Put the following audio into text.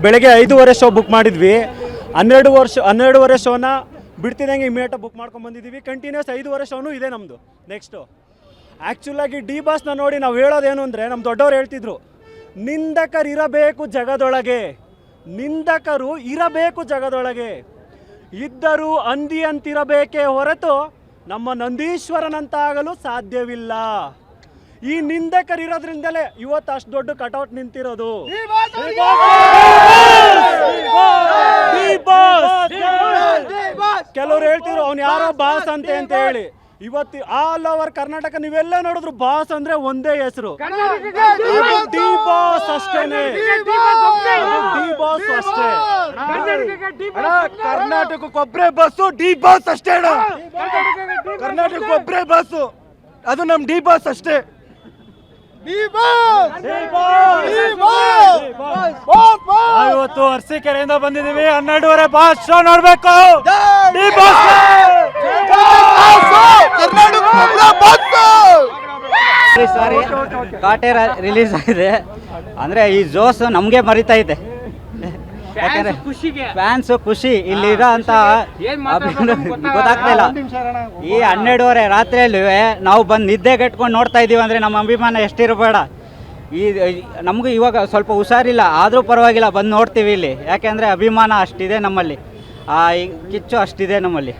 ಬೆಳಗ್ಗೆ 5:15 show book ಮಾಡಿದ್ವಿ. 12:30 ಶೋನ ಬಿಡ್ತಿದ್ದಂಗೆ ಇಮಿಡಿಯೇಟಾಗಿ ಬುಕ್ ಮಾಡ್ಕೊಂಡು ಬಂದಿದ್ದೀವಿ. ಕಂಟಿನ್ಯೂಸ್ 5:15 ಶೋನು ಇದೆ ನಮ್ಮದು. ನೆಕ್ಸ್ಟು ಆ್ಯಕ್ಚುಲಾಗಿ ಡಿ ಬಾಸ್ನ ನೋಡಿ ನಾವು ಹೇಳೋದೇನು ಅಂದರೆ, ನಮ್ಮ ದೊಡ್ಡವ್ರು ಹೇಳ್ತಿದ್ರು, ನಿಂದಕರು ಇರಬೇಕು ಜಗದೊಳಗೆ, ಇದ್ದರೂ ಹಂದಿ ಅಂತಿರಬೇಕೇ ಹೊರತು ನಮ್ಮ ನಂದೀಶ್ವರನಂತಾಗಲು ಸಾಧ್ಯವಿಲ್ಲ. ಈ ನಿಂದಕರಿರೋದ್ರಿಂದಲೇ ಇವತ್ತು ಅಷ್ಟು ದೊಡ್ಡ ಕಟೌಟ್ ನಿಂತಿರೋದು. ಕೆಲವರು ಹೇಳ್ತಿದ್ರು ಅವ್ನು ಯಾರೋ ಬಾಸ್ ಅಂತ ಹೇಳಿ. ಇವತ್ತು ಆಲ್ ಓವರ್ ಕರ್ನಾಟಕ ನೀವೆಲ್ಲ ನೋಡಿದ್ರು ಬಾಸ್ ಅಂದ್ರೆ ಒಂದೇ ಹೆಸರು, ಡಿ ಬಾಸ್ ಅಷ್ಟೇನೆ. ಕರ್ನಾಟಕಕ್ಕೊಬ್ಬರೇ ಬಸ್ಸು ಡಿ ಬಾಸ್ ಅಷ್ಟೇ. ಕರ್ನಾಟಕಕ್ಕೊಬ್ಬರೇ ಬಸ್ಸು, ಅದು ನಮ್ ಡಿ ಬಾಸ್ ಅಷ್ಟೇ. ಇವತ್ತು ಅರಸೀಕೆರೆಯಿಂದ ಬಂದಿದ್ದೀವಿ. 12:30 ಬಾಸ್ ಶೋ ನೋಡ್ಬೇಕು. ಸಾರಿ ಕಾಟೇರ ರಿಲೀಸ್ ಆಗಿದೆ ಅಂದರೆ ಈ ಜೋಸ್ ನಮಗೆ ಮರಿತೈತೆ. ಯಾಕಂದರೆ ಫ್ಯಾನ್ಸು ಖುಷಿ ಇಲ್ಲಿರೋ ಅಂತ ಗೊತ್ತಾಗ್ತಾ ಇಲ್ಲ. ಈ 12:30 ರಾತ್ರಿಯಲ್ಲಿ ನಾವು ಬಂದು ನಿದ್ದೆಗೆಟ್ಕೊಂಡು ನೋಡ್ತಾ ಇದ್ದೀವಿ ಅಂದರೆ ನಮ್ಮ ಅಭಿಮಾನ ಎಷ್ಟಿರಬೇಡ. ನಮಗೂ ಇವಾಗ ಸ್ವಲ್ಪ ಹುಷಾರಿಲ್ಲ, ಆದರೂ ಪರವಾಗಿಲ್ಲ ಬಂದು ನೋಡ್ತೀವಿ ಇಲ್ಲಿ. ಯಾಕೆಂದರೆ ಅಭಿಮಾನ ಅಷ್ಟಿದೆ ನಮ್ಮಲ್ಲಿ, ಕಿಚ್ಚು ಅಷ್ಟಿದೆ ನಮ್ಮಲ್ಲಿ.